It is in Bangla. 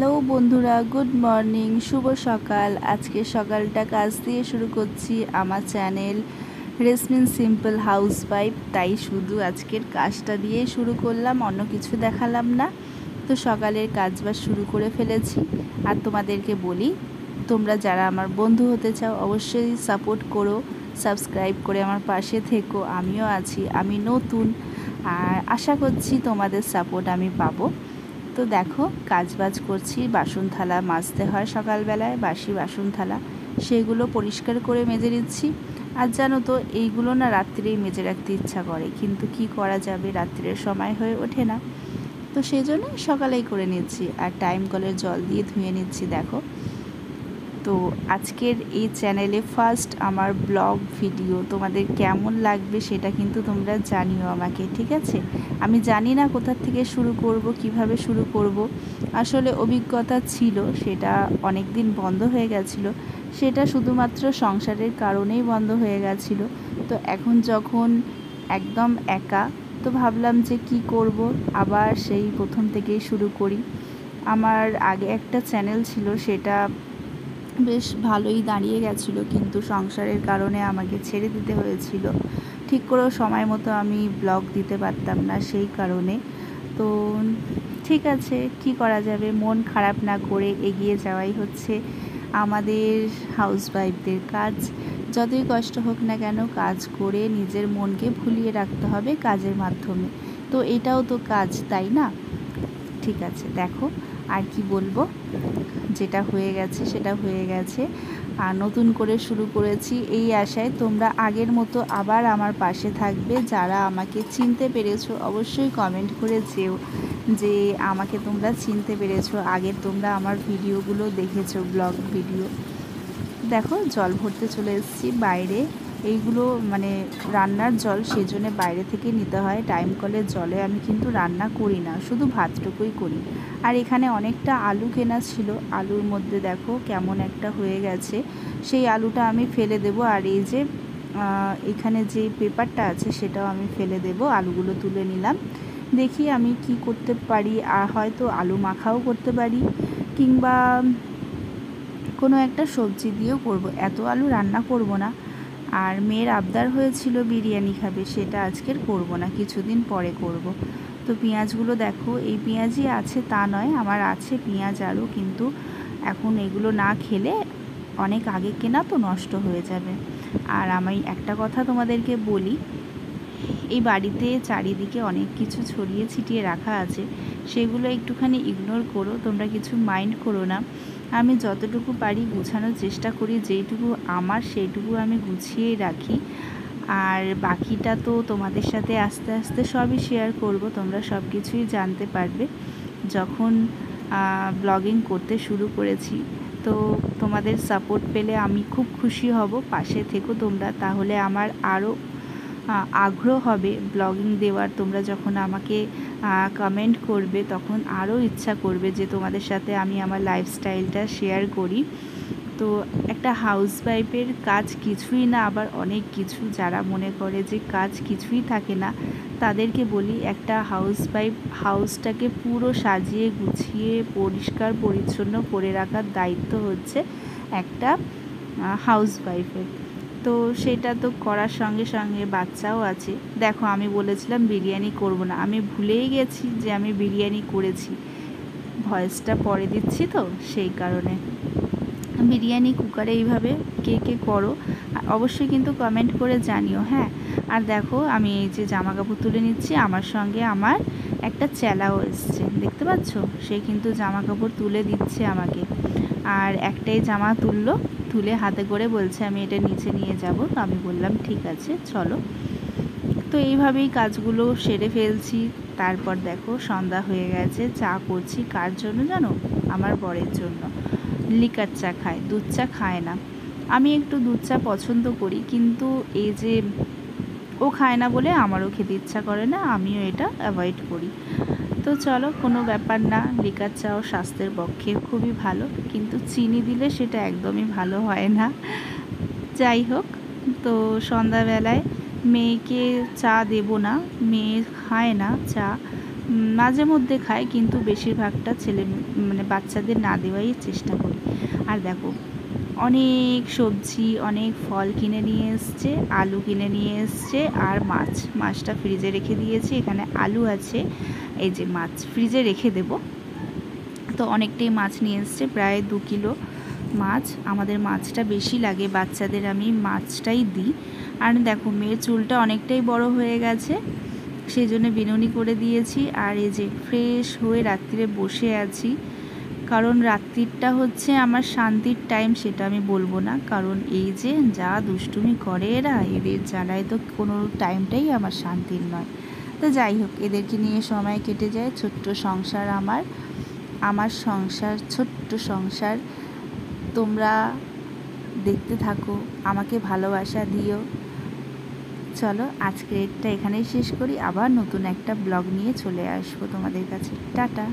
হ্যালো বন্ধুরা, গুড মর্নিং, শুভ সকাল। আজকে সকালটা কাজ দিয়ে শুরু করছি। আমার চ্যানেল রেসমিন সিম্পল হাউস ওয়াইফ, তাই শুধু আজকের কাজটা দিয়েই শুরু করলাম, অন্য কিছু দেখালাম না। তো সকালের কাজবাজ শুরু করে ফেলেছি। আর তোমাদেরকে বলি, তোমরা যারা আমার বন্ধু হতে চাও অবশ্যই সাপোর্ট করো, সাবস্ক্রাইব করে আমার পাশে থেকো। আমিও আছি, আমি নতুন, আর আশা করছি তোমাদের সাপোর্ট আমি পাবো। তো দেখো, কাজবাজ করছি, বাসন থালা মাজতে হয় সকালবেলায়, বাসি বাসন থালা, সেগুলো পরিষ্কার করে মেজে নিচ্ছি। আর জানো তো, এইগুলো না রাত্রেই মেজে রাখতে ইচ্ছা করে, কিন্তু কি করা যাবে, রাত্রের সময় হয়ে ওঠে না। তো সেই জন্য সকালেই করে নিচ্ছি। আর টাইম কলের জল দিয়ে ধুয়ে নিচ্ছি। দেখো, তো আজকের এই চ্যানেলে ফার্স্ট আমার ব্লগ ভিডিও, তোমাদের কেমন লাগবে সেটা কিন্তু তোমরা জানিও আমাকে, ঠিক আছে? আমি জানি না কোথা থেকে শুরু করব, কিভাবে শুরু করব। আসলে অভিজ্ঞতা ছিল, সেটা অনেক দিন বন্ধ হয়ে গেছিলো। সেটা শুধুমাত্র সংসারের কারণেই বন্ধ হয়ে গেছিলো। তো এখন যখন একদম একা, তো ভাবলাম যে কি করব, আবার সেই প্রথম থেকেই শুরু করি। আমার আগে একটা চ্যানেল ছিল, সেটা বেশ ভালোই দাঁড়িয়ে গেছিলো, কিন্তু সংসারের কারণে আমাকে ছেড়ে দিতে হয়েছিল। ঠিক করেও সময় মতো আমি ব্লগ দিতে পারতাম না, সেই কারণে। তো ঠিক আছে, কি করা যাবে, মন খারাপ না করে এগিয়ে যাওয়াই হচ্ছে আমাদের হাউসওয়াইফদের কাজ। যতই কষ্ট হোক না কেন, কাজ করে নিজের মনকে ভুলিয়ে রাখতে হবে কাজের মাধ্যমে। তো এটাও তো কাজ, তাই না? ঠিক আছে, দেখো, আর কি বলবো, যেটা হয়ে গেছে সেটা হয়ে গেছে। আর নতুন করে শুরু করেছি, এই আশায় তোমরা আগের মতো আবার আমার পাশে থাকবে। যারা আমাকে চিনতে পেরেছো অবশ্যই কমেন্ট করে যেও যে আমাকে তোমরা চিনতে পেরেছো, আগের তোমরা আমার ভিডিওগুলো দেখেছো, ব্লগ ভিডিও। দেখো, জল ভরতে চলে এসেছি বাইরে। এইগুলো মানে রান্নার জল, সেজন্য বাইরে থেকে নিতে হয়। টাইম কলের জলে আমি কিন্তু রান্না করি না, শুধু ভাতটুকুই করি। আর এখানে অনেকটা আলু কেনা ছিল, আলুর মধ্যে দেখো কেমন একটা হয়ে গেছে, সেই আলুটা আমি ফেলে দেব। আর এই যে এখানে যে পেপারটা আছে সেটাও আমি ফেলে দেব। আলুগুলো তুলে নিলাম, দেখি আমি কি করতে পারি। আর হয়তো আলু মাখাও করতে পারি, কিংবা কোনো একটা সবজি দিয়েও করব, এত আলু রান্না করব না। আর মেয়ের আবদার হয়েছিল বিরিয়ানি খাবে, সেটা আজকের করব না, কিছুদিন পরে করব। তো পেঁয়াজগুলো দেখো, এই পেঁয়াজই আছে তা নয়, আমার আছে পেঁয়াজ আরও, কিন্তু এখন এগুলো না খেলে, অনেক আগে কেনা তো, নষ্ট হয়ে যাবে। আর আমি একটা কথা তোমাদেরকে বলি, এই বাড়িতে চারিদিকে অনেক কিছু ছড়িয়ে ছিটিয়ে রাখা আছে, সেগুলো একটুখানি ইগনোর করো, তোমরা কিছু মাইন্ড করো না। আমি যতটুকু পারি গুছানোর চেষ্টা করি, যেইটুকু আমার সেইটুকু আমি গুছিয়েই রাখি। আর বাকিটা তো তোমাদের সাথে আস্তে আস্তে সবই শেয়ার করব, তোমরা সব কিছুই জানতে পারবে যখন ব্লগিং করতে শুরু করেছি। তো তোমাদের সাপোর্ট পেলে আমি খুব খুশি হব, পাশে থেকো তোমরা, তাহলে আমার আরও আগ্রহ হবে ব্লগিং দেওয়ার। তোমরা যখন আমাকে কমেন্ট করবে, তখন আরও ইচ্ছা করবে যে তোমাদের সাথে আমি আমার লাইফস্টাইলটা শেয়ার করি। তো একটা হাউসওয়াইফের কাজ কিছুই না, আবার অনেক কিছু। যারা মনে করে যে কাজ কিছুই থাকে না, তাদেরকে বলি, একটা হাউসওয়াইফ হাউসটাকে পুরো সাজিয়ে গুছিয়ে পরিষ্কার পরিচ্ছন্ন করে রাখার দায়িত্ব হচ্ছে একটা হাউসওয়াইফের। তো সেটা তো করার সঙ্গে সঙ্গে বাচ্চাও আছে। দেখো, আমি বলেছিলাম বিরিয়ানি করব না, আমি ভুলেই গেছি যে আমি বিরিয়ানি করেছি। ভয়েসটা পরে দিচ্ছি তো, সেই কারণে। বিরিয়ানি কুকারে এইভাবে কে কে করো অবশ্যই কিন্তু কমেন্ট করে জানিও, হ্যাঁ। আর দেখো, আমি এই যে জামা কাপড় তুলে নিচ্ছি, আমার সঙ্গে আমার একটা চেলাও এসছে, দেখতে পাচ্ছ, সে কিন্তু জামা কাপড় তুলে দিচ্ছে আমাকে। আর একটাই জামা তুললো, তুলে হাতে করে বলছে আমি এটা নিচে নিয়ে যাব। তো আমি বললাম ঠিক আছে, চলো। তো এইভাবেই কাজগুলো সেরে ফেলছি। তারপর দেখো, সন্ধ্যা হয়ে গেছে, চা করছি। কার জন্য জানো? আমার বরের জন্য। লিকার চা খায়, দুধ চা খায় না। আমি একটু দুধ চা পছন্দ করি, কিন্তু এই যে ও খায় না বলে আমারও খেতে ইচ্ছা করে না, আমিও এটা অ্যাভয়েড করি। তো চলো, কোনো ব্যাপার না, লিকার চাও স্বাস্থ্যের পক্ষে খুবই ভালো, কিন্তু চিনি দিলে সেটা একদমই ভালো হয় না। যাই হোক, তো সন্ধ্যাবেলায় মেয়েকে চা দেব না, মেয়ে খায় না চা, মাঝে মধ্যে খাই, কিন্তু বেশিরভাগটা মানে বাচ্চাদের না দেওয়াই চেষ্টা করি। আর দেখো অনেক সবজি, অনেক ফল কিনে নিয়ে এসছে, আলু কিনে নিয়ে এসছে, আর মাছটা ফ্রিজে রেখে দিয়েছি। এখানে আলু আছে, এই যে মাছ ফ্রিজে রেখে দেব। তো অনেকটাই মাছ নিয়ে এসছে, প্রায় 2 কিলো মাছ। আমাদের মাছটা বেশি লাগে, বাচ্চাদের আমি মাছটাই দিই। আর দেখো মেয়ের চুলটা অনেকটাই বড় হয়ে গেছে, সেই জন্য বিনুনি করে দিয়েছি। আর এই যে ফ্রেশ হয়ে রাত্রিরে বসে আছি, কারণ রাত্রিটা হচ্ছে আমার শান্তির টাইম, সেটা আমি বলবো না, কারণ এই যে যা দুষ্টুমি করে এরা, এদের জ্বালায় তো কোনো টাইমটাই আমার শান্তির নয়। তো যাই হোক, এদেরকে নিয়ে সময় কেটে যায়। ছোট্ট সংসার আমার সংসার, ছোট্ট সংসার। তোমরা দেখতে থাকো, আমাকে ভালোবাসা দিও। চলো আজকেরটা এখানেই শেষ করি, আবার নতুন একটা ব্লগ নিয়ে চলে আসবো তোমাদের কাছে। টাটা।